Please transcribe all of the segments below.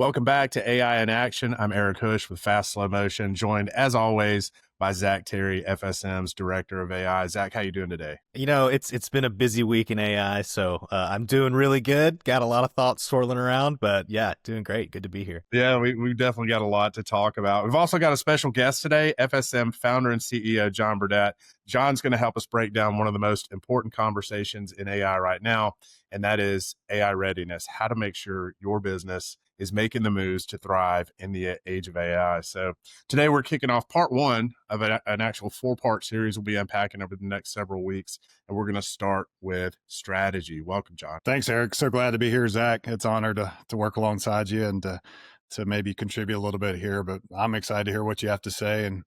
Welcome back to AI in Action. I'm Eric Housh with Fast Slow Motion, joined as always by Zack Terry, FSM's Director of AI. Zack, how you doing today? It's been a busy week in AI, so I'm doing really good. Got a lot of thoughts swirling around, but yeah, doing great. Good to be here. Yeah, we've definitely got a lot to talk about. We've also got a special guest today, FSM founder and CEO, John Burdett. John's going to help us break down one of the most important conversations in AI right now, and that is AI readiness, how to make sure your business is making the moves to thrive in the age of AI. So today we're kicking off part one of an actual 4-part series we'll be unpacking over the next several weeks. And we're going to start with strategy. Welcome, John. Thanks, Eric. So glad to be here, Zach. It's an honor to work alongside you and to maybe contribute a little bit here, but I'm excited to hear what you have to say and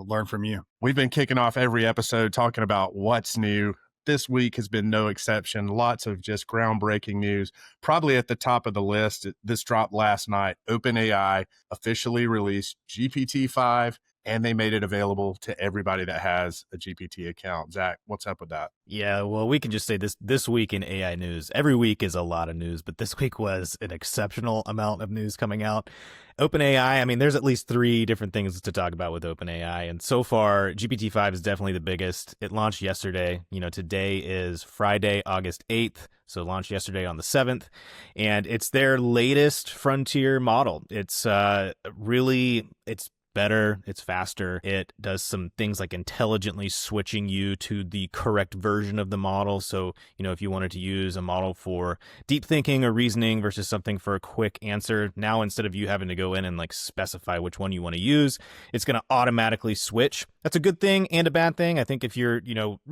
learn from you. We've been kicking off every episode talking about what's new. This week has been no exception. Lots of just groundbreaking news. Probably at the top of the list, this dropped last night. OpenAI officially released GPT-5, and they made it available to everybody that has a GPT account. Zack, what's up with that? Yeah, well, we can just say this week in AI news. Every week is a lot of news, but this week was an exceptional amount of news coming out. OpenAI, I mean, there's at least 3 different things to talk about with OpenAI. And so far, GPT-5 is definitely the biggest. It launched yesterday. Today is Friday, August 8th. So launched yesterday on the 7th. And it's their latest frontier model. It's better, it's faster. It does some things like intelligently switching you to the correct version of the model. So, if you wanted to use a model for deep thinking or reasoning versus something for a quick answer, now instead of you having to go in and specify which one you want to use, it's going to automatically switch. That's a good thing and a bad thing. I think if you're,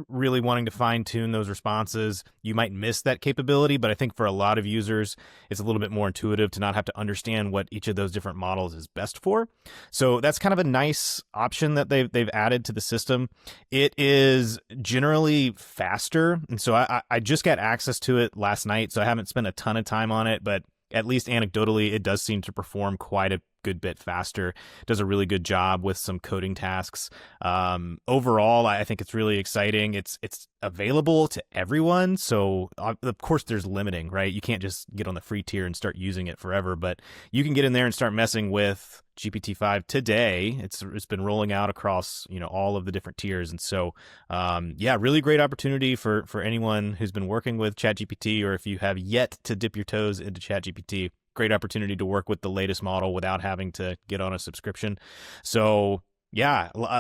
really wanting to fine tune those responses, you might miss that capability. But I think for a lot of users, it's a little bit more intuitive to not have to understand what each of those different models is best for. So that's kind of a nice option that they've added to the system. It is generally faster. And so I just got access to it last night, so I haven't spent a ton of time on it, but at least anecdotally, it does seem to perform quite a good bit faster. Does a really good job with some coding tasks. Overall, I think it's really exciting. It's available to everyone. So of course there's limiting, right? You can't just get on the free tier and start using it forever, but you can get in there and start messing with GPT-5 today. It's been rolling out across, all of the different tiers. And so, really great opportunity for anyone who's been working with ChatGPT, or if you have yet to dip your toes into ChatGPT, great opportunity to work with the latest model without having to get on a subscription. So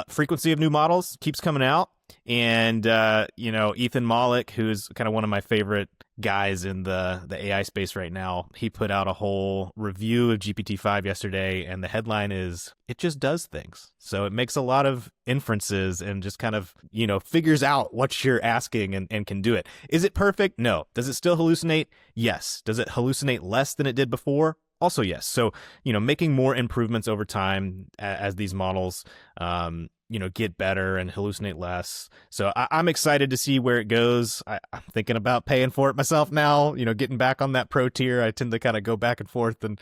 frequency of new models keeps coming out. And, Ethan Mollick, who's kind of one of my favorite guys in the AI space right now, he put out a whole review of GPT-5 yesterday, and the headline is, it just does things. So it makes a lot of inferences and just kind of, figures out what you're asking and can do it. Is it perfect? No. Does it still hallucinate? Yes. Does it hallucinate less than it did before? Also, yes. So, making more improvements over time as these models, get better and hallucinate less. So I'm excited to see where it goes. I'm thinking about paying for it myself now, getting back on that pro tier. I tend to kind of go back and forth and,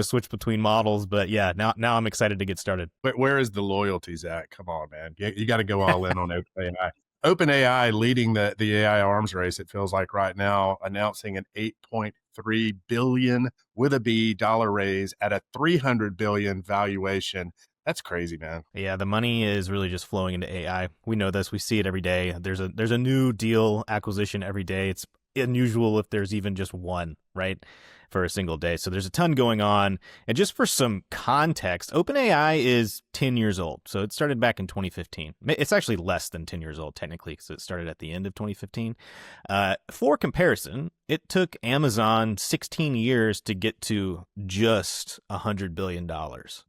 switch between models. But yeah, now I'm excited to get started. But where is the loyalty, Zack? Come on, man. You got to go all in on OpenAI. OpenAI leading the AI arms race, it feels like right now, announcing an $8.3 billion with a B dollar raise at a $300 billion valuation. That's crazy, man. Yeah, the money is really just flowing into AI. We know this. We see it every day. There's a new deal acquisition every day. It's unusual if there's even just one, right, for a single day. So there's a ton going on. And just for some context, OpenAI is 10 years old. So it started back in 2015. It's actually less than 10 years old, technically, because it started at the end of 2015. For comparison, it took Amazon 16 years to get to just $100 billion.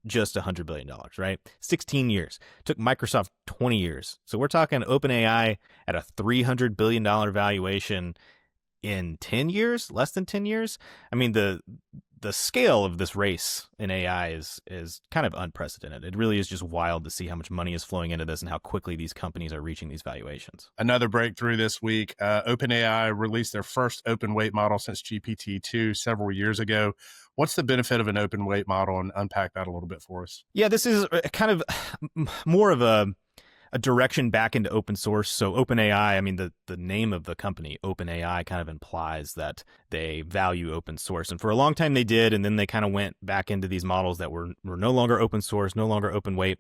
Just $100 billion, right? 16 years. It took Microsoft 20 years. So we're talking OpenAI at a $300 billion valuation in 10 years, less than 10 years. I mean, the scale of this race in AI is kind of unprecedented. It really is just wild to see how much money is flowing into this and how quickly these companies are reaching these valuations. Another breakthrough this week, OpenAI released their first open weight model since GPT-2 several years ago. What's the benefit of an open weight model, and unpack that a little bit for us? Yeah, this is kind of more of a a direction back into open source. So OpenAI, I mean, the name of the company, OpenAI, kind of implies that they value open source. And for a long time they did, and then they kind of went back into these models that were no longer open source, no longer open weight.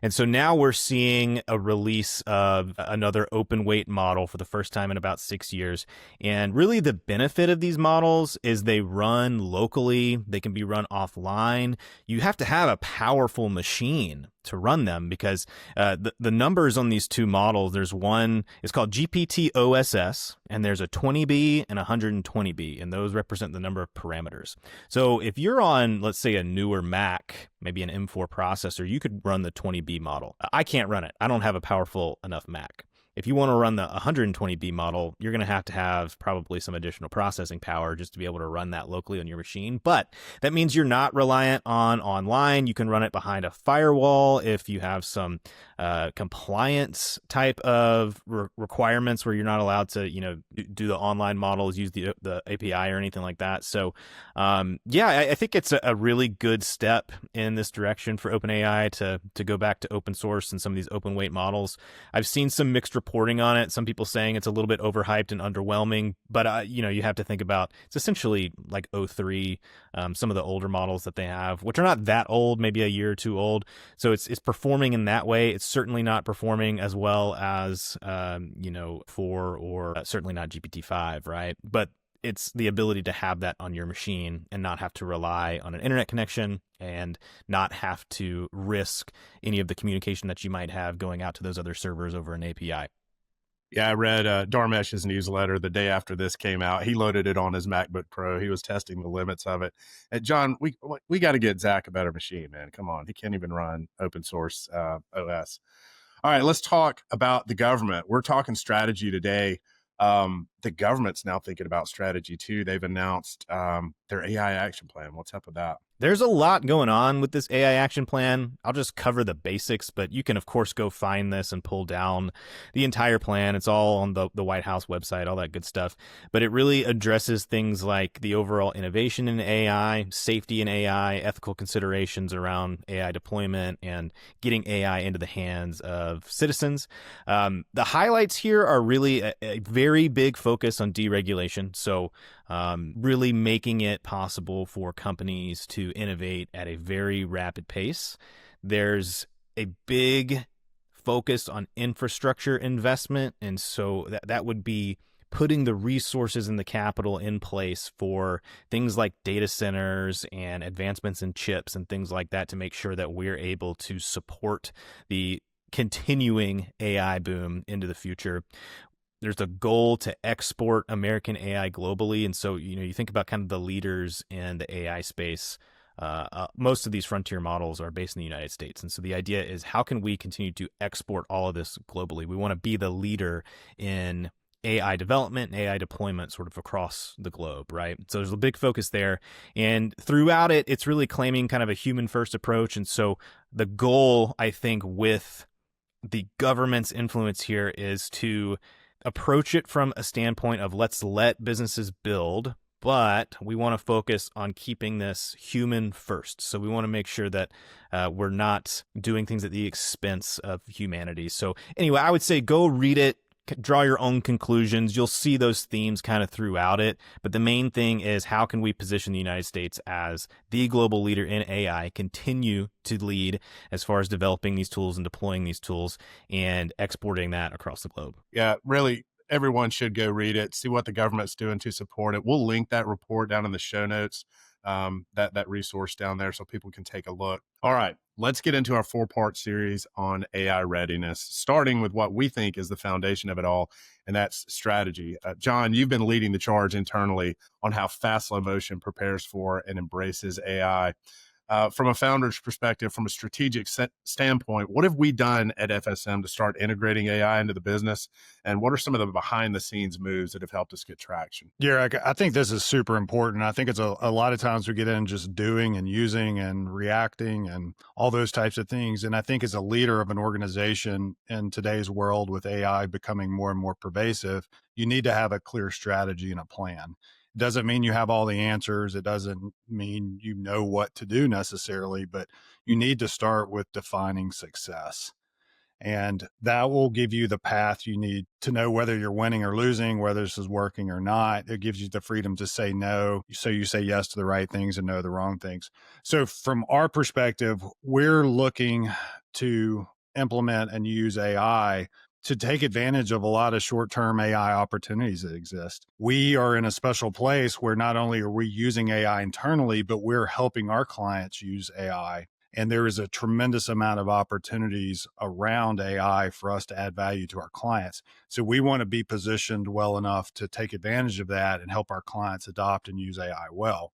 And so now we're seeing a release of another open weight model for the first time in about 6 years. And really the benefit of these models is they run locally, they can be run offline. You have to have a powerful machine to run them because the numbers on these two models, there's one, it's called GPT-OSS, and there's a 20B and 120B, and those represent the number of parameters. So if you're on, let's say, a newer Mac, maybe an M4 processor, you could run the 20B model. I can't run it. I don't have a powerful enough Mac. If you want to run the 120B model, you're going to have probably some additional processing power just to be able to run that locally on your machine. But that means you're not reliant on online. You can run it behind a firewall if you have some compliance type of requirements where you're not allowed to, do the online models, use the API or anything like that. So, I think it's a really good step in this direction for OpenAI to go back to open source and some of these open weight models. I've seen some mixed reporting on it. Some people saying it's a little bit overhyped and underwhelming, but you have to think about it's essentially like O3, some of the older models that they have, which are not that old, maybe a year or two old. So it's performing in that way. It's certainly not performing as well as 4 or certainly not GPT-5, right? But it's the ability to have that on your machine and not have to rely on an internet connection and not have to risk any of the communication that you might have going out to those other servers over an API. Yeah, I read Dharmesh's newsletter the day after this came out. He loaded it on his MacBook Pro. He was testing the limits of it. And John, we got to get Zack a better machine, man. Come on. He can't even run open source OS. All right, let's talk about the government. We're talking strategy today. The government's now thinking about strategy too. They've announced their AI action plan. What's up with that? There's a lot going on with this AI action plan. I'll just cover the basics, but you can, of course, go find this and pull down the entire plan. It's all on the White House website, all that good stuff. But it really addresses things like the overall innovation in AI, safety in AI, ethical considerations around AI deployment, and getting AI into the hands of citizens. The highlights here are really a very big focus on deregulation. So really making it possible for companies to innovate at a very rapid pace. There's a big focus on infrastructure investment, and so that would be putting the resources and the capital in place for things like data centers and advancements in chips and things like that to make sure that we're able to support the continuing AI boom into the future. There's a goal to export American AI globally. And so, you think about kind of the leaders in the AI space. Most of these frontier models are based in the United States. And so the idea is, how can we continue to export all of this globally? We want to be the leader in AI development and AI deployment sort of across the globe, right? So there's a big focus there. And throughout it, it's really claiming kind of a human first approach. And so the goal, I think, with the government's influence here is to approach it from a standpoint of let's let businesses build, but we want to focus on keeping this human first. So we want to make sure that we're not doing things at the expense of humanity. So anyway, I would say go read it, draw your own conclusions. You'll see those themes kind of throughout it. But the main thing is, how can we position the United States as the global leader in AI, continue to lead as far as developing these tools and deploying these tools and exporting that across the globe? Yeah, really, everyone should go read it, see what the government's doing to support it. We'll link that report down in the show notes, that resource down there, so people can take a look. All right, let's get into our 4-part series on AI readiness, starting with what we think is the foundation of it all, and that's strategy. John, you've been leading the charge internally on how Fast Slow Motion prepares for and embraces AI. From a founder's perspective, from a strategic standpoint, what have we done at FSM to start integrating AI into the business? And what are some of the behind the scenes moves that have helped us get traction? Yeah, I think this is super important. I think it's a lot of times we get in just doing and using and reacting and all those types of things. And I think as a leader of an organization in today's world with AI becoming more and more pervasive, you need to have a clear strategy and a plan. Doesn't mean you have all the answers. It doesn't mean you know what to do necessarily, but you need to start with defining success. And that will give you the path you need to know whether you're winning or losing, whether this is working or not. It gives you the freedom to say no. So you say yes to the right things and no to the wrong things. So from our perspective, we're looking to implement and use AI to take advantage of a lot of short-term AI opportunities that exist. We are in a special place where not only are we using AI internally, but we're helping our clients use AI. And there is a tremendous amount of opportunities around AI for us to add value to our clients. So we want to be positioned well enough to take advantage of that and help our clients adopt and use AI well.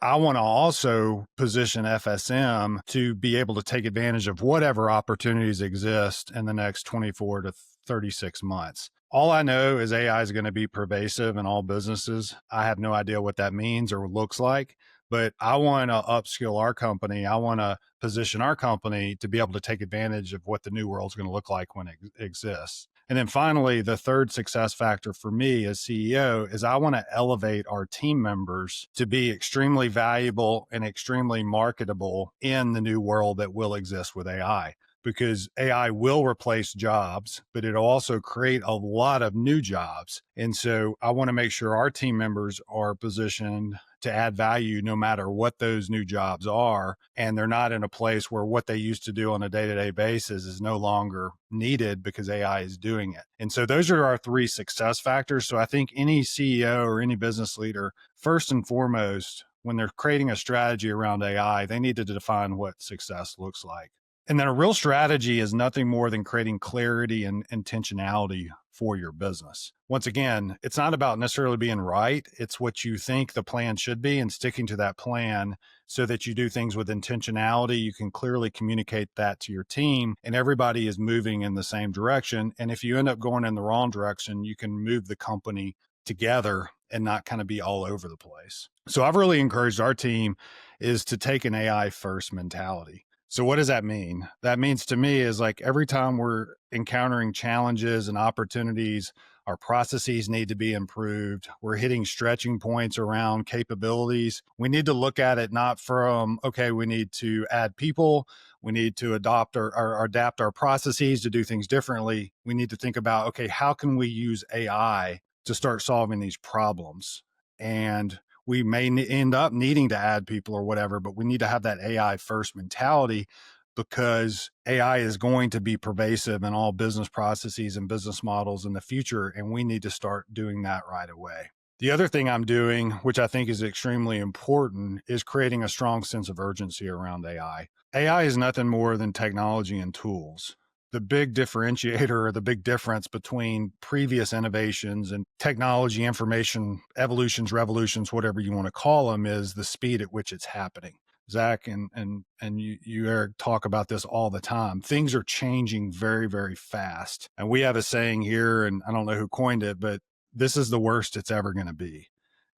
I want to also position FSM to be able to take advantage of whatever opportunities exist in the next 24 to 36 months. All I know is AI is going to be pervasive in all businesses. I have no idea what that means or looks like, but I want to upskill our company. I want to position our company to be able to take advantage of what the new world is going to look like when it exists. And then finally, the third success factor for me as CEO is I want to elevate our team members to be extremely valuable and extremely marketable in the new world that will exist with AI. Because AI will replace jobs, but it'll also create a lot of new jobs. And so I want to make sure our team members are positioned to add value no matter what those new jobs are. And they're not in a place where what they used to do on a day-to-day basis is no longer needed because AI is doing it. And so those are our three success factors. So I think any CEO or any business leader, first and foremost, when they're creating a strategy around AI, they need to define what success looks like. And then a real strategy is nothing more than creating clarity and intentionality for your business. Once again, it's not about necessarily being right. It's what you think the plan should be and sticking to that plan so that you do things with intentionality. You can clearly communicate that to your team and everybody is moving in the same direction. And if you end up going in the wrong direction, you can move the company together and not kind of be all over the place. So I've really encouraged our team is to take an AI first mentality. So what does that mean? That means to me is like every time we're encountering challenges and opportunities, our processes need to be improved. We're hitting stretching points around capabilities. We need to look at it not from, okay, we need to add people. We need to adopt or adapt our processes to do things differently. We need to think about, okay, how can we use AI to start solving these problems? And we may end up needing to add people or whatever, but we need to have that AI first mentality because AI is going to be pervasive in all business processes and business models in the future. And we need to start doing that right away. The other thing I'm doing, which I think is extremely important, is creating a strong sense of urgency around AI. AI is nothing more than technology and tools. The big differentiator or the big difference between previous innovations and technology, information, evolutions, revolutions, whatever you want to call them, is the speed at which it's happening. Zach and you, Eric, talk about this all the time. Things are changing very, very fast. And we have a saying here, and I don't know who coined it, but this is the worst it's ever going to be.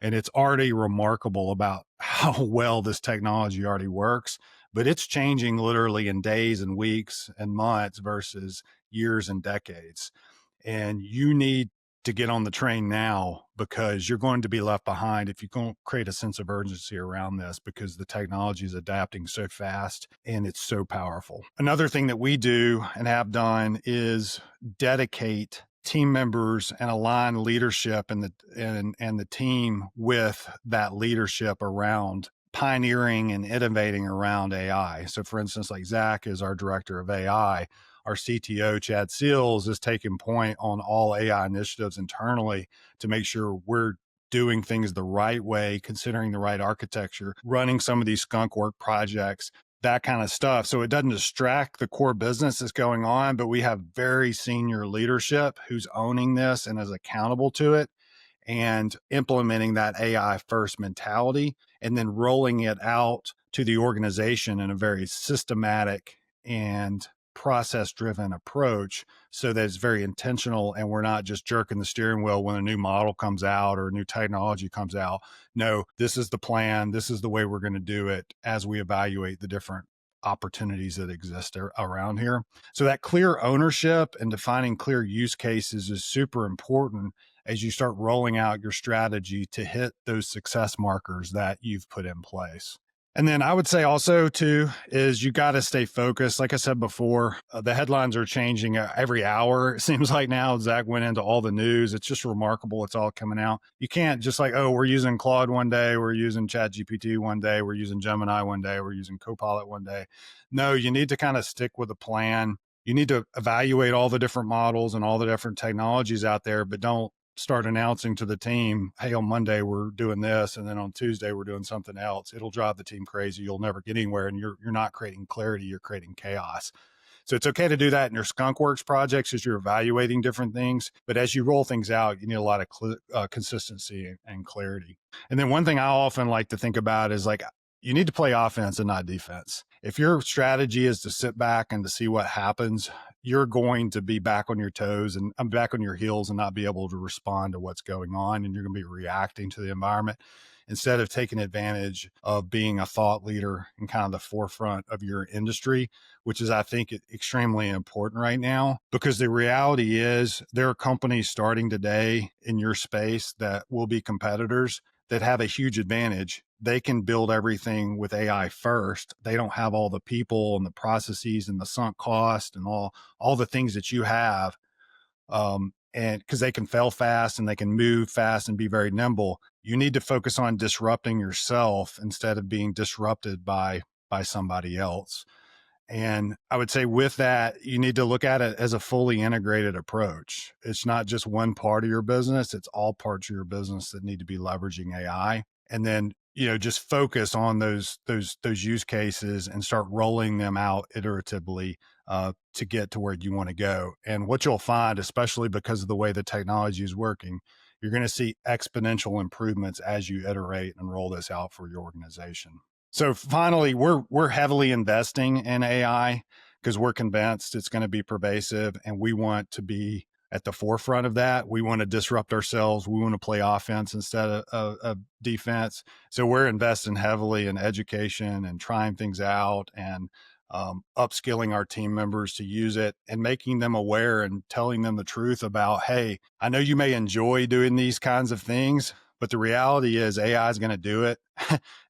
And it's already remarkable about how well this technology already works, but it's changing literally in days and weeks and months versus years and decades. And you need to get on the train now because you're going to be left behind if you don't create a sense of urgency around this because the technology is adapting so fast and it's so powerful. Another thing that we do and have done is dedicate team members and align leadership and the team with that leadership around pioneering and innovating around AI. So for instance, like Zack is our director of AI. Our CTO, Chad Seals, is taking point on all AI initiatives internally to make sure we're doing things the right way, considering the right architecture, running some of these skunk work projects, that kind of stuff. So it doesn't distract the core business that's going on, but we have very senior leadership who's owning this and is accountable to it and implementing that AI first mentality and then rolling it out to the organization in a very systematic and process-driven approach so that it's very intentional and we're not just jerking the steering wheel when a new model comes out or a new technology comes out. No, this is the plan. This is the way we're going to do it as we evaluate the different opportunities that exist around here. So that clear ownership and defining clear use cases is super important as you start rolling out your strategy to hit those success markers that you've put in place. And then I would say also too, is you got to stay focused. Like I said before, the headlines are changing every hour. It seems like now Zack went into all the news. It's just remarkable. It's all coming out. You can't just like, oh, we're using Claude one day, we're using ChatGPT one day, we're using Gemini one day, we're using Copilot one day. No, you need to kind of stick with a plan. You need to evaluate all the different models and all the different technologies out there, but don't start announcing to the team, hey, on Monday we're doing this, and then on Tuesday we're doing something else. It'll drive the team crazy. You'll never get anywhere, and you're not creating clarity, you're creating chaos. So it's okay to do that in your skunkworks projects as you're evaluating different things, but as you roll things out, you need a lot of consistency and clarity. And then one thing I often like to think about is like, you need to play offense and not defense. If your strategy is to sit back and to see what happens, you're going to be back on your toes and I'm back on your heels and not be able to respond to what's going on. And you're going to be reacting to the environment instead of taking advantage of being a thought leader in kind of the forefront of your industry, which is, I think, extremely important right now, because the reality is there are companies starting today in your space that will be competitors that have a huge advantage. They can build everything with AI first. They don't have all the people and the processes and the sunk cost and all the things that you have. And because they can fail fast and they can move fast and be very nimble. You need to focus on disrupting yourself instead of being disrupted by somebody else. And I would say with that, you need to look at it as a fully integrated approach. It's not just one part of your business, it's all parts of your business that need to be leveraging AI. And then, just focus on those use cases and start rolling them out iteratively to get to where you want to go. And what you'll find, especially because of the way the technology is working, you're going to see exponential improvements as you iterate and roll this out for your organization. So finally, we're heavily investing in AI because we're convinced it's going to be pervasive, and we want to be at the forefront of that. We want to disrupt ourselves. We want to play offense instead of defense. So we're investing heavily in education and trying things out and upskilling our team members to use it and making them aware and telling them the truth about, hey, I know you may enjoy doing these kinds of things, but the reality is AI is going to do it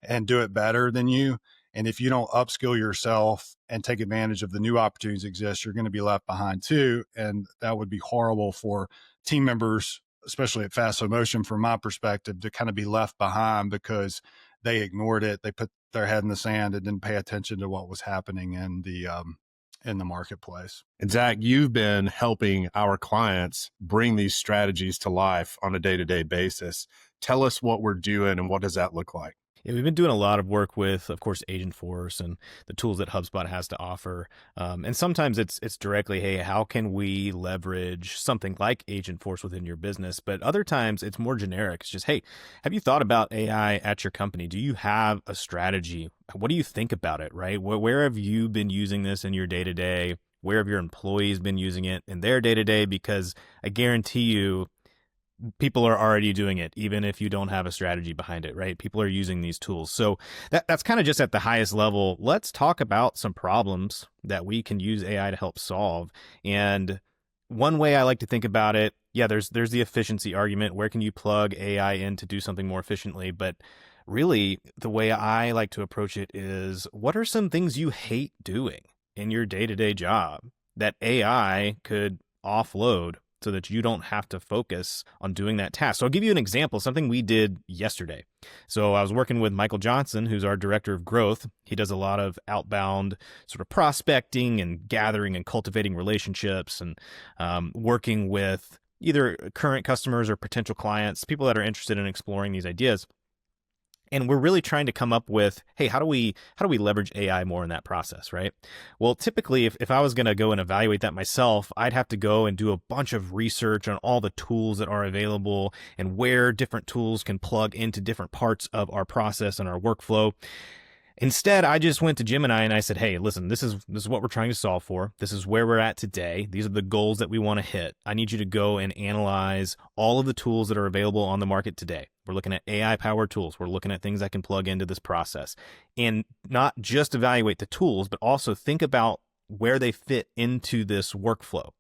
and do it better than you. And if you don't upskill yourself and take advantage of the new opportunities that exist, you're going to be left behind too. And that would be horrible for team members, especially at Fast Slow Motion, from my perspective, to kind of be left behind because they ignored it. They put their head in the sand and didn't pay attention to what was happening in the marketplace. And Zack, you've been helping our clients bring these strategies to life on a day-to-day basis. Tell us what we're doing and what does that look like? Yeah, we've been doing a lot of work with, of course, Agentforce and the tools that HubSpot has to offer. And sometimes it's directly, hey, how can we leverage something like Agentforce within your business? But other times it's more generic. It's just, hey, have you thought about AI at your company? Do you have a strategy? What do you think about it, right? Where have you been using this in your day-to-day? Where have your employees been using it in their day-to-day? Because I guarantee you, people are already doing it, even if you don't have a strategy behind it, right? People are using these tools. So that's kind of just at the highest level. Let's talk about some problems that we can use AI to help solve. And one way I like to think about it, yeah, there's the efficiency argument. Where can you plug AI in to do something more efficiently? But really, the way I like to approach it is, what are some things you hate doing in your day-to-day job that AI could offload so that you don't have to focus on doing that task? So I'll give you an example, something we did yesterday. So I was working with Michael Johnson, who's our director of growth. He does a lot of outbound sort of prospecting and gathering and cultivating relationships and working with either current customers or potential clients, people that are interested in exploring these ideas. And we're really trying to come up with, hey, how do we leverage AI more in that process, right? Well, typically, if I was going to go and evaluate that myself, I'd have to go and do a bunch of research on all the tools that are available and where different tools can plug into different parts of our process and our workflow. Instead, I just went to Gemini and I said, hey, listen, this is what we're trying to solve for. This is where we're at today. These are the goals that we want to hit. I need you to go and analyze all of the tools that are available on the market today. We're looking at AI-powered tools. We're looking at things that can plug into this process. And not just evaluate the tools, but also think about where they fit into this workflow.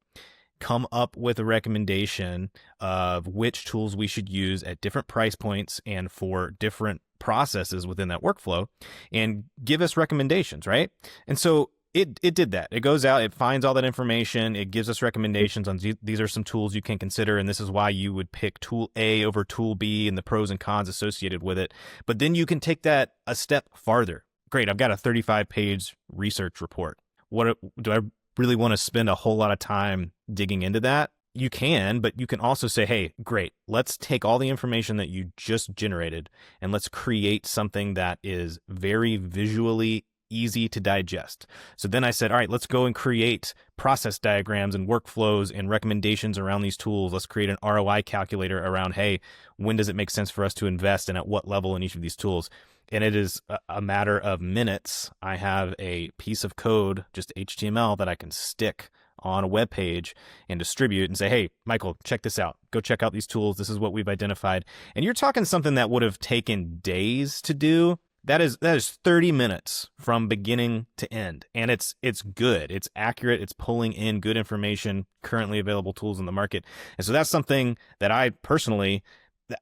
come up with a recommendation of which tools we should use at different price points and for different processes within that workflow, and give us recommendations, right? And so it did that. It goes out, it finds all that information, it gives us recommendations on these are some tools you can consider, and this is why you would pick tool A over tool B and the pros and cons associated with it. But then you can take that a step farther. Great, I've got a 35-page research report. What do I really want to spend a whole lot of time digging into that? You can, but you can also say, hey, great, let's take all the information that you just generated and let's create something that is very visually easy to digest. So then I said, all right, let's go and create process diagrams and workflows and recommendations around these tools. Let's create an ROI calculator around, hey, when does it make sense for us to invest and at what level in each of these tools? And it is a matter of minutes. I have a piece of code, just HTML, that I can stick on a web page and distribute and say, hey, Michael, check this out. Go check out these tools. This is what we've identified. And you're talking something that would have taken days to do. That is 30 minutes from beginning to end. And it's good. It's accurate. It's pulling in good information, currently available tools in the market. And so that's something that I personally,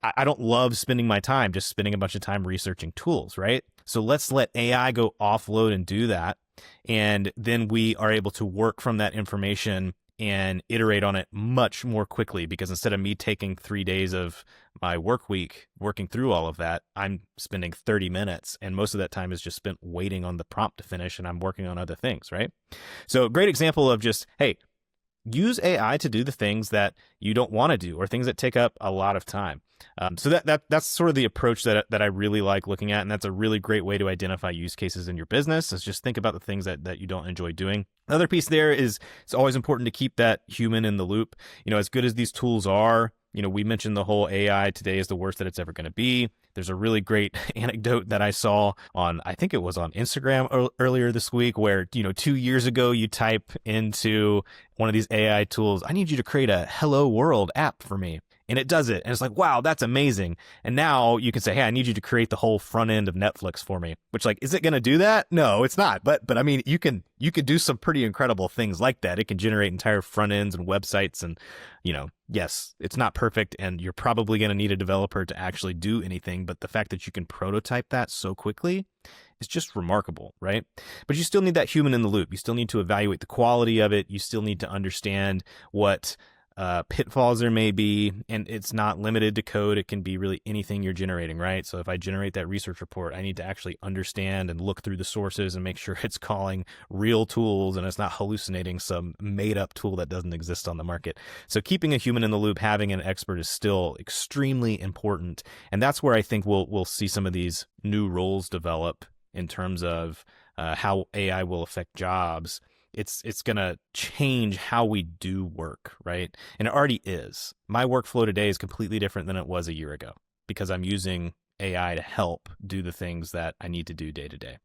I don't love spending my time just spending a bunch of time researching tools, right? So let's let AI go offload and do that. And then we are able to work from that information and iterate on it much more quickly, because instead of me taking 3 days of my work week working through all of that, I'm spending 30 minutes, and most of that time is just spent waiting on the prompt to finish, and I'm working on other things, right? So a great example of just, hey, use AI to do the things that you don't want to do or things that take up a lot of time. So that's sort of the approach that I really like looking at, and that's a really great way to identify use cases in your business, is just think about the things that you don't enjoy doing. Another piece there is it's always important to keep that human in the loop. As good as these tools are, we mentioned the whole AI today is the worst that it's ever going to be. There's a really great anecdote that I saw on, I think it was on Instagram earlier this week, where, 2 years ago, you type into one of these AI tools, I need you to create a Hello World app for me. And it does it. And it's like, wow, that's amazing. And now you can say, hey, I need you to create the whole front end of Netflix for me, which, like, is it going to do that? No, it's not. But I mean, you could do some pretty incredible things like that. It can generate entire front ends and websites. And, yes, it's not perfect. And you're probably going to need a developer to actually do anything. But the fact that you can prototype that so quickly is just remarkable, right? But you still need that human in the loop. You still need to evaluate the quality of it. You still need to understand what pitfalls there may be, and it's not limited to code. It can be really anything you're generating, right? So if I generate that research report, I need to actually understand and look through the sources and make sure it's calling real tools and it's not hallucinating some made up tool that doesn't exist on the market. So keeping a human in the loop, having an expert, is still extremely important. And that's where I think we'll see some of these new roles develop in terms of how AI will affect jobs. It's going to change how we do work, right? And it already is. My workflow today is completely different than it was a year ago, because I'm using AI to help do the things that I need to do day to day.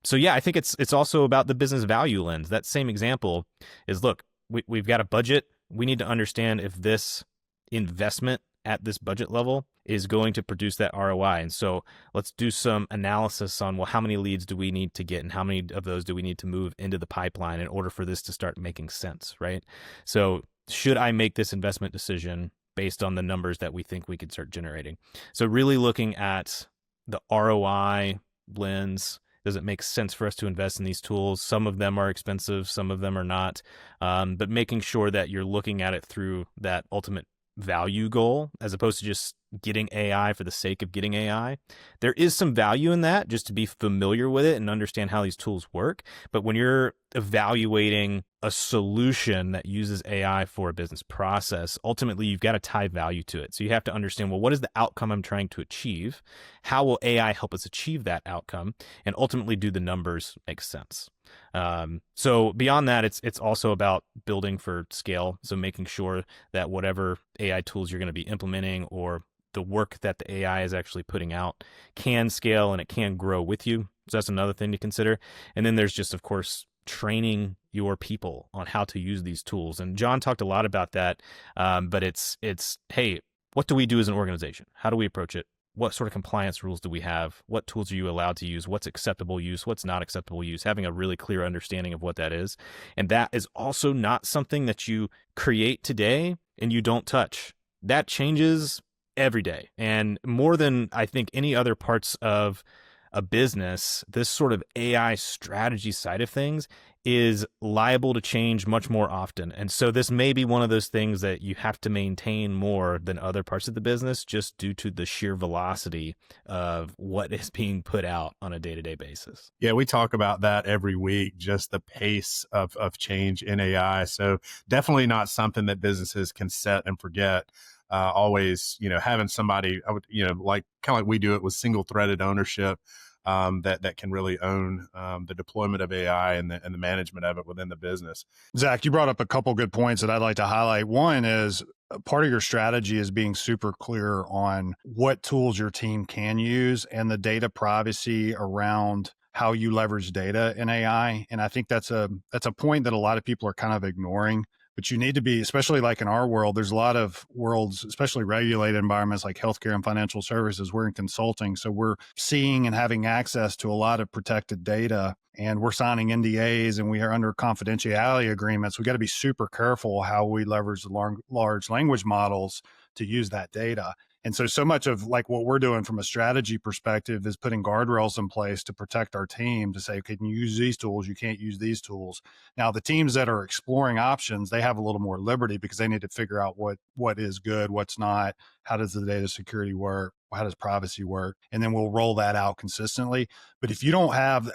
So yeah, I think it's also about the business value lens. That same example is, look, we've got a budget. We need to understand if this investment at this budget level is going to produce that ROI. And so let's do some analysis on, well, how many leads do we need to get, and how many of those do we need to move into the pipeline in order for this to start making sense, right? So should I make this investment decision based on the numbers that we think we could start generating? So really looking at the ROI lens. Does it make sense for us to invest in these tools? Some of them are expensive, some of them are not, but making sure that you're looking at it through that ultimate value goal, as opposed to just getting AI for the sake of getting AI. There is some value in that, just to be familiar with it and understand how these tools work. But when you're evaluating a solution that uses AI for a business process, ultimately you've got to tie value to it. So you have to understand, well, what is the outcome I'm trying to achieve? How will AI help us achieve that outcome? And ultimately, do the numbers make sense? So beyond that, it's also about building for scale. So making sure that whatever AI tools you're going to be implementing, or the work that the AI is actually putting out, can scale and it can grow with you. So that's another thing to consider. And then there's just, of course, training your people on how to use these tools. And John talked a lot about that. But it's, hey, what do we do as an organization? How do we approach it? what sort of compliance rules do we have? What tools are you allowed to use? What's acceptable use? What's not acceptable use? Having a really clear understanding of what that is. And that is also not something that you create today and you don't touch. That changes every day. And more than I think any other parts of a business, this sort of AI strategy side of things is liable to change much more often. And so this may be one of those things that you have to maintain more than other parts of the business, just due to the sheer velocity of what is being put out on a day-to-day basis. Yeah, we talk about that every week, just the pace of change in AI. So definitely not something that businesses can set and forget. Always, having somebody, like kind of like we do it with single threaded ownership, that can really own the deployment of AI and the management of it within the business. Zach, you brought up a couple good points that I'd like to highlight. One is part of your strategy is being super clear on what tools your team can use and the data privacy around how you leverage data in AI. And I think that's a point that a lot of people are kind of ignoring. But you need to be, especially like in our world, there's a lot of worlds, especially regulated environments like healthcare and financial services. We're in consulting. So we're seeing and having access to a lot of protected data, and we're signing NDAs and we are under confidentiality agreements. We got to be super careful how we leverage the large language models to use that data. And so much of like what we're doing from a strategy perspective is putting guardrails in place to protect our team, to say, okay, can you use these tools? You can't use these tools. Now, the teams that are exploring options, they have a little more liberty because they need to figure out what is good, what's not, how does the data security work, how does privacy work? And then we'll roll that out consistently. But if you don't have,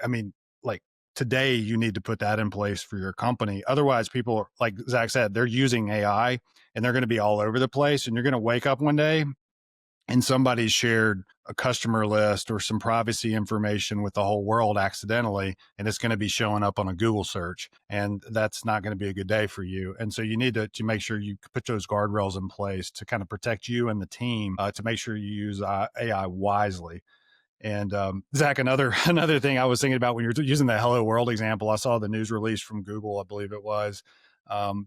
like today, you need to put that in place for your company. Otherwise, people, like Zach said, they're using AI and they're going to be all over the place. And you're going to wake up one day and somebody's shared a customer list or some privacy information with the whole world accidentally, and it's going to be showing up on a Google search, and that's not going to be a good day for you. And so you need to make sure you put those guardrails in place to kind of protect you and the team, to make sure you use AI wisely. And Zach, another thing I was thinking about when you're using the Hello World example, I saw the news release from Google, I believe it was,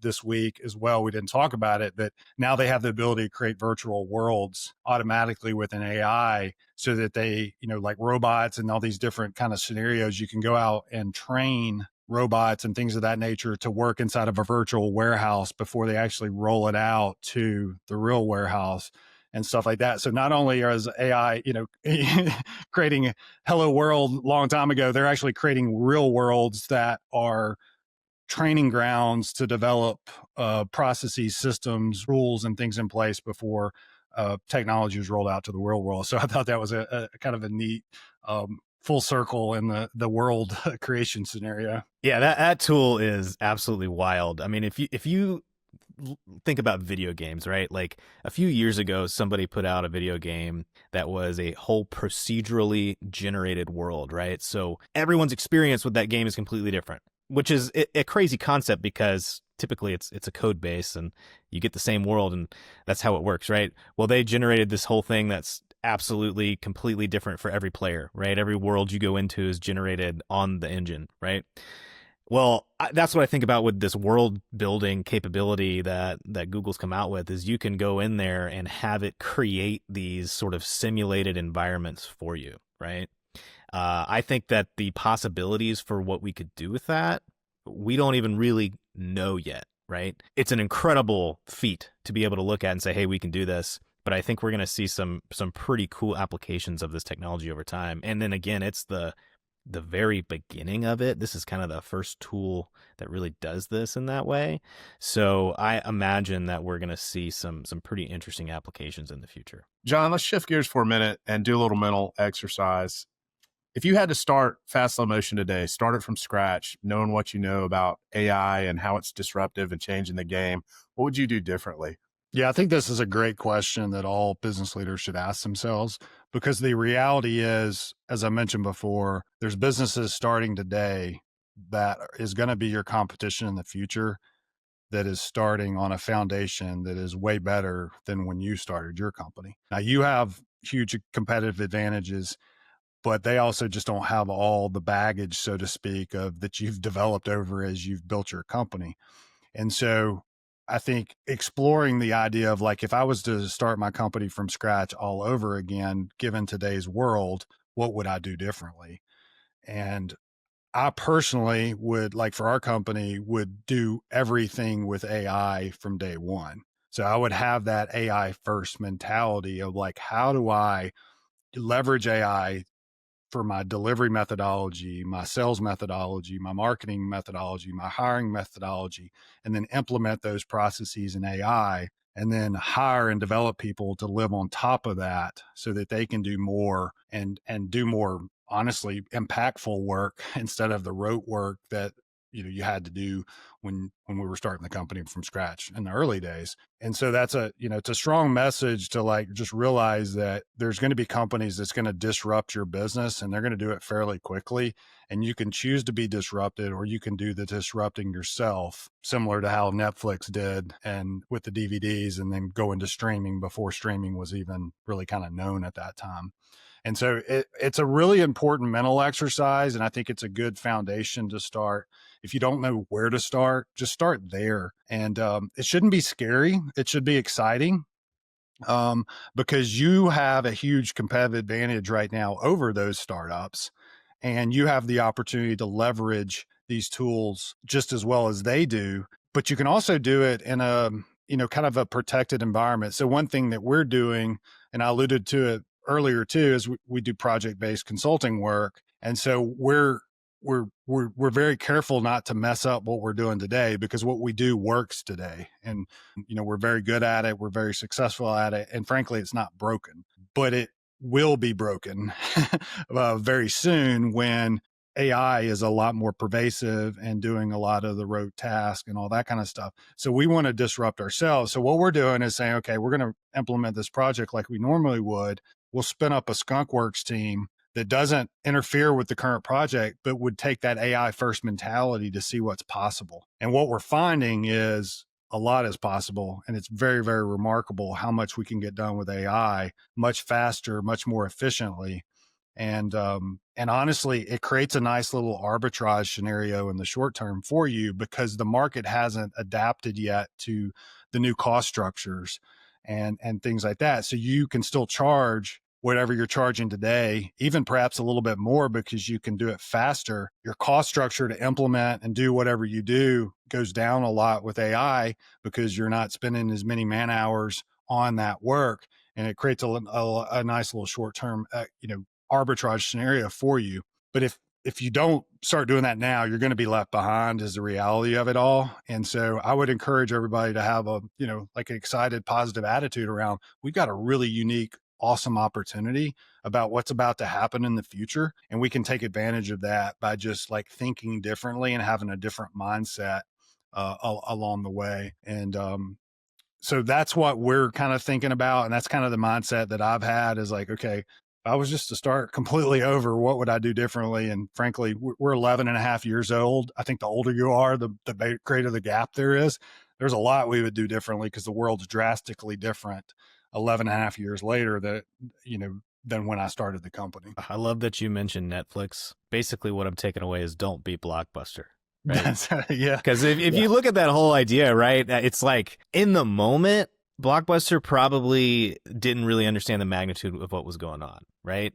this week as well. We didn't talk about it, but now they have the ability to create virtual worlds automatically with an AI so that they, like robots and all these different kind of scenarios, you can go out and train robots and things of that nature to work inside of a virtual warehouse before they actually roll it out to the real warehouse and stuff like that. So not only is AI, creating Hello World long time ago, they're actually creating real worlds that are training grounds to develop processes, systems, rules, and things in place before technology was rolled out to the real world. So I thought that was a kind of a neat full circle in the world creation scenario. Yeah, that tool is absolutely wild. I mean, if you think about video games, right? Like a few years ago, somebody put out a video game that was a whole procedurally generated world, right? So everyone's experience with that game is completely different, which is a crazy concept because typically it's a code base and you get the same world and that's how it works, right? Well, they generated this whole thing that's absolutely completely different for every player, right? Every world you go into is generated on the engine, right? Well, that's what I think about with this world building capability that Google's come out with, is you can go in there and have it create these sort of simulated environments for you, right? I think that the possibilities for what we could do with that, we don't even really know yet, right? It's an incredible feat to be able to look at and say, hey, we can do this. But I think we're going to see some pretty cool applications of this technology over time. And then again, it's the very beginning of it. This is kind of the first tool that really does this in that way. So I imagine that we're going to see some pretty interesting applications in the future. John, let's shift gears for a minute and do a little mental exercise. If you had to start Fast Slow Motion today, start it from scratch, knowing what you know about AI and how it's disruptive and changing the game, what would you do differently? Yeah, I think this is a great question that all business leaders should ask themselves, because the reality is, as I mentioned before, there's businesses starting today that is going to be your competition in the future, that is starting on a foundation that is way better than when you started your company. Now, you have huge competitive advantages, but they also just don't have all the baggage, so to speak, of that you've developed over as you've built your company. And so I think exploring the idea of like, if I was to start my company from scratch all over again, given today's world, what would I do differently? And I personally would, like, for our company, would do everything with AI from day one. So I would have that AI first mentality of like, how do I leverage AI for my delivery methodology, my sales methodology, my marketing methodology, my hiring methodology, and then implement those processes in AI, and then hire and develop people to live on top of that so that they can do more and do more, honestly, impactful work instead of the rote work that you had to do when we were starting the company from scratch in the early days. And so that's it's a strong message to like just realize that there's going to be companies that's going to disrupt your business, and they're going to do it fairly quickly. And you can choose to be disrupted, or you can do the disrupting yourself, similar to how Netflix did and with the DVDs, and then go into streaming before streaming was even really kind of known at that time. And so it's a really important mental exercise. And I think it's a good foundation to start. If you don't know where to start, just start there. And it shouldn't be scary. It should be exciting, because you have a huge competitive advantage right now over those startups. And you have the opportunity to leverage these tools just as well as they do. But you can also do it in a, kind of a protected environment. So one thing that we're doing, and I alluded to it earlier too, is we do project-based consulting work. And so we're very careful not to mess up what we're doing today, because what we do works today. And, we're very good at it. We're very successful at it. And frankly, it's not broken, but it will be broken very soon when AI is a lot more pervasive and doing a lot of the rote tasks and all that kind of stuff. So we want to disrupt ourselves. So what we're doing is saying, okay, we're going to implement this project like we normally would. We'll spin up a skunkworks team that doesn't interfere with the current project, but would take that AI first mentality to see what's possible. And what we're finding is a lot is possible. And it's very, very remarkable how much we can get done with AI much faster, much more efficiently. And honestly, it creates a nice little arbitrage scenario in the short term for you, because the market hasn't adapted yet to the new cost structures and things like that. So you can still charge whatever you're charging today, even perhaps a little bit more, because you can do it faster. Your cost structure to implement and do whatever you do goes down a lot with AI, because you're not spending as many man hours on that work. And it creates a nice little short-term, arbitrage scenario for you. But if you don't start doing that now, you're going to be left behind, is the reality of it all. And so I would encourage everybody to have like an excited, positive attitude around, we've got a really unique, awesome opportunity about what's about to happen in the future. And we can take advantage of that by just like thinking differently and having a different mindset along the way. And so that's what we're kind of thinking about. And that's kind of the mindset that I've had, is like, okay, if I was just to start completely over, what would I do differently? And frankly, we're 11 and a half years old. I think the older you are, the greater the gap there is. There's a lot we would do differently, because the world's drastically different 11 and a half years later than when I started the company. I love that you mentioned Netflix. Basically, what I'm taking away is don't be Blockbuster. Right? Yeah. Because if you look at that whole idea, right, it's like in the moment, Blockbuster probably didn't really understand the magnitude of what was going on, right?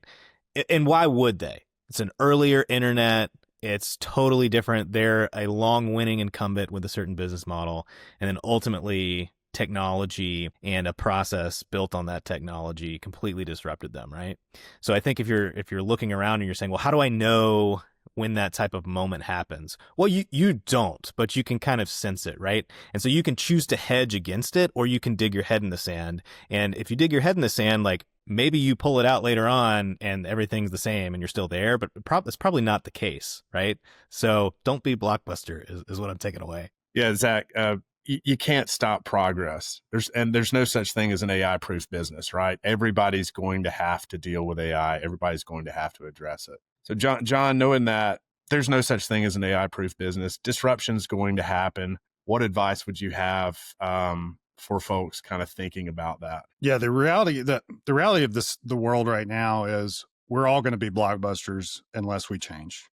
And why would they? It's an earlier internet. It's totally different. They're a long winning incumbent with a certain business model. And then ultimately, technology and a process built on that technology completely disrupted them, right? So I think if you're looking around and you're saying, well, how do I know when that type of moment happens? Well, you don't, but you can kind of sense it, right? And so you can choose to hedge against it, or you can dig your head in the sand. And if you dig your head in the sand, like maybe you pull it out later on and everything's the same and you're still there, but it's probably not the case, right? So don't be Blockbuster is what I'm taking away. Yeah, Zach, you can't stop progress. There's no such thing as an AI proof business, right? Everybody's going to have to deal with AI. Everybody's going to have to address it. So John, knowing that there's no such thing as an AI proof business, disruption's going to happen. What advice would you have for folks kind of thinking about that? Yeah, the reality of the world right now is we're all going to be Blockbusters unless we change.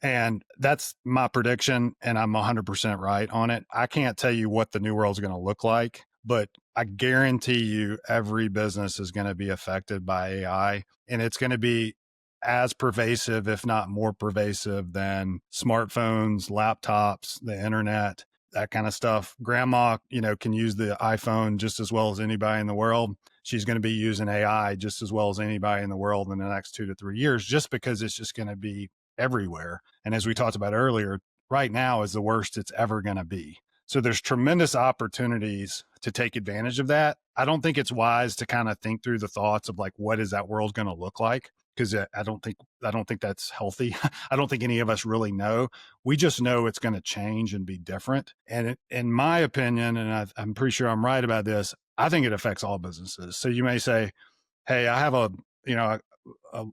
And that's my prediction, and I'm 100% right on it. I can't tell you what the new world's going to look like, but I guarantee you every business is going to be affected by AI, and it's going to be as pervasive, if not more pervasive than smartphones, laptops, the internet, that kind of stuff. Grandma, can use the iPhone just as well as anybody in the world. She's going to be using AI just as well as anybody in the world in the next 2 to 3 years, just because it's just going to be everywhere. And as we talked about earlier, right now is the worst it's ever going to be. So there's tremendous opportunities to take advantage of that. I don't think it's wise to kind of think through the thoughts of like, what is that world going to look like? Because I don't think that's healthy. I don't think any of us really know. We just know it's going to change and be different. And in my opinion, and I'm pretty sure I'm right about this, I think it affects all businesses. So you may say, hey, I have a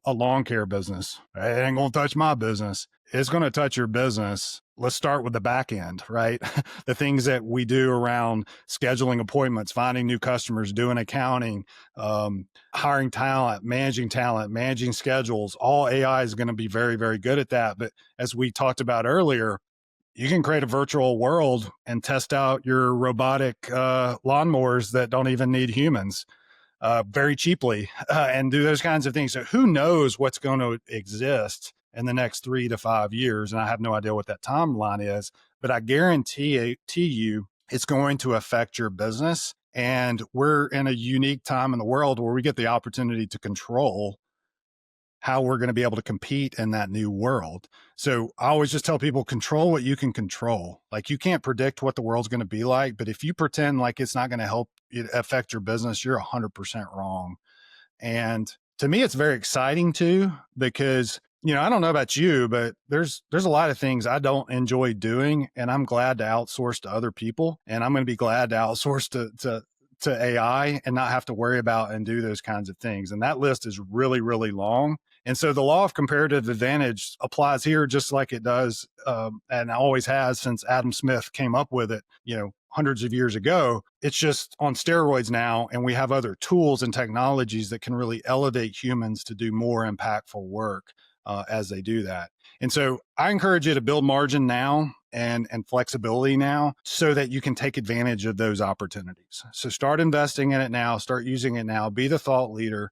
lawn care business. It ain't going to touch my business. It's going to touch your business. Let's start with the back end, right? The things that we do around scheduling appointments, finding new customers, doing accounting, hiring talent, managing schedules. All AI is going to be very, very good at that. But as we talked about earlier, you can create a virtual world and test out your robotic lawnmowers that don't even need humans very cheaply and do those kinds of things. So who knows what's going to exist in the next 3 to 5 years? And I have no idea what that timeline is, but I guarantee you it's going to affect your business. And we're in a unique time in the world where we get the opportunity to control how we're going to be able to compete in that new world. So I always just tell people, control what you can control. Like, you can't predict what the world's going to be like, but if you pretend like it's not going to help it affect your business, you're 100% wrong. And to me, it's very exciting too, because, I don't know about you, but there's a lot of things I don't enjoy doing, and I'm glad to outsource to other people. And I'm going to be glad to outsource to AI and not have to worry about and do those kinds of things. And that list is really, really long. And so the law of comparative advantage applies here just like it does and always has since Adam Smith came up with it, hundreds of years ago. It's just on steroids now, and we have other tools and technologies that can really elevate humans to do more impactful work as they do that. And so I encourage you to build margin now and flexibility now so that you can take advantage of those opportunities. So start investing in it now, start using it now, be the thought leader,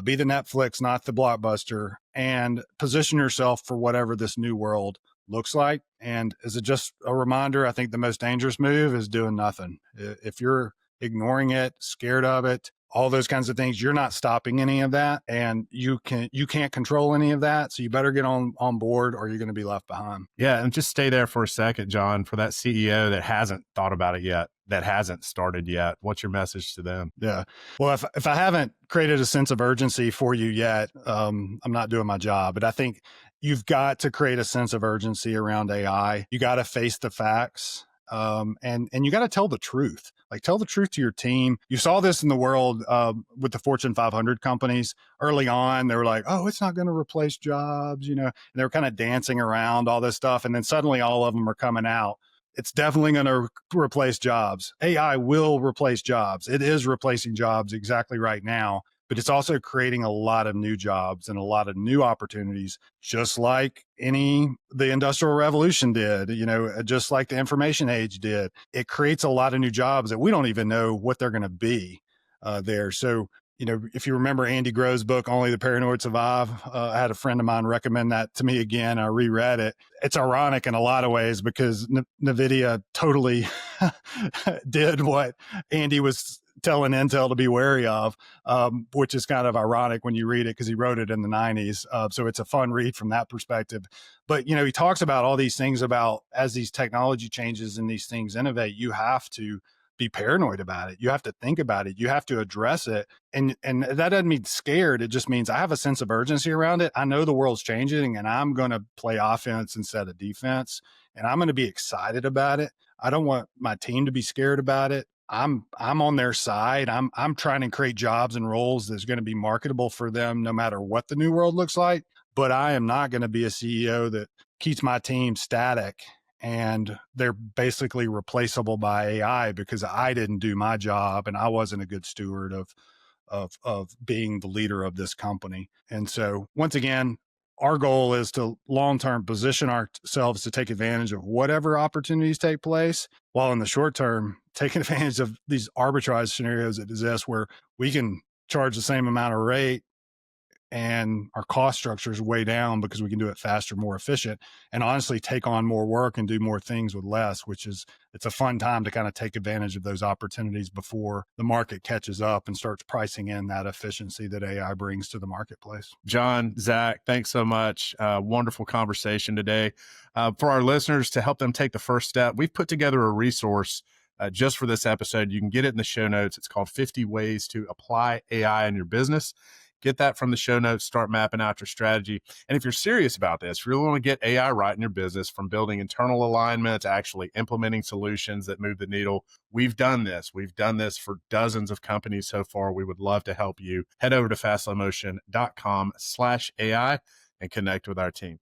be the Netflix, not the Blockbuster, and position yourself for whatever this new world looks like. And as just a reminder, I think the most dangerous move is doing nothing. If you're ignoring it, scared of it, all those kinds of things, you're not stopping any of that, and you can't control any of that. So you better get on board, or you're going to be left behind. Yeah, and just stay there for a second, John, for that CEO that hasn't thought about it yet, that hasn't started yet. What's your message to them? Yeah. Well, if I haven't created a sense of urgency for you yet, I'm not doing my job. But I think you've got to create a sense of urgency around AI. You got to face the facts. And you got to tell the truth. Like, tell the truth to your team. You saw this in the world with the Fortune 500 companies early on. They were like, oh, it's not going to replace jobs, and they were kind of dancing around all this stuff. And then suddenly all of them are coming out. It's definitely going to replace jobs. AI will replace jobs. It is replacing jobs exactly right now, but it's also creating a lot of new jobs and a lot of new opportunities, just like the Industrial Revolution did, just like the information age did. It creates a lot of new jobs that we don't even know what they're going to be there. So, if you remember Andy Grove's book, Only the Paranoid Survive, I had a friend of mine recommend that to me again. I reread it. It's ironic in a lot of ways because NVIDIA totally did what Andy was telling Intel to be wary of, which is kind of ironic when you read it because he wrote it in the 90s. So it's a fun read from that perspective. But, he talks about all these things about as these technology changes and these things innovate, you have to be paranoid about it. You have to think about it. You have to address it. And that doesn't mean scared. It just means I have a sense of urgency around it. I know the world's changing, and I'm going to play offense instead of defense. And I'm going to be excited about it. I don't want my team to be scared about it. I'm on their side. I'm trying to create jobs and roles that's going to be marketable for them no matter what the new world looks like. But I am not going to be a CEO that keeps my team static and they're basically replaceable by AI because I didn't do my job and I wasn't a good steward of being the leader of this company. And so once again, our goal is to long-term position ourselves to take advantage of whatever opportunities take place, while in the short term, taking advantage of these arbitrage scenarios that exist where we can charge the same amount of rate and our cost structure is way down because we can do it faster, more efficient, and honestly take on more work and do more things with less, it's a fun time to kind of take advantage of those opportunities before the market catches up and starts pricing in that efficiency that AI brings to the marketplace. John, Zach, thanks so much. Wonderful conversation today. For our listeners, to help them take the first step, we've put together a resource just for this episode. You can get it in the show notes. It's called 50 Ways to Apply AI in Your Business. Get that from the show notes, start mapping out your strategy. And if you're serious about this, you really want to get AI right in your business, from building internal alignment to actually implementing solutions that move the needle. We've done this. We've done this for dozens of companies so far. We would love to help you. Head over to fastlowmotion.com/AI and connect with our team.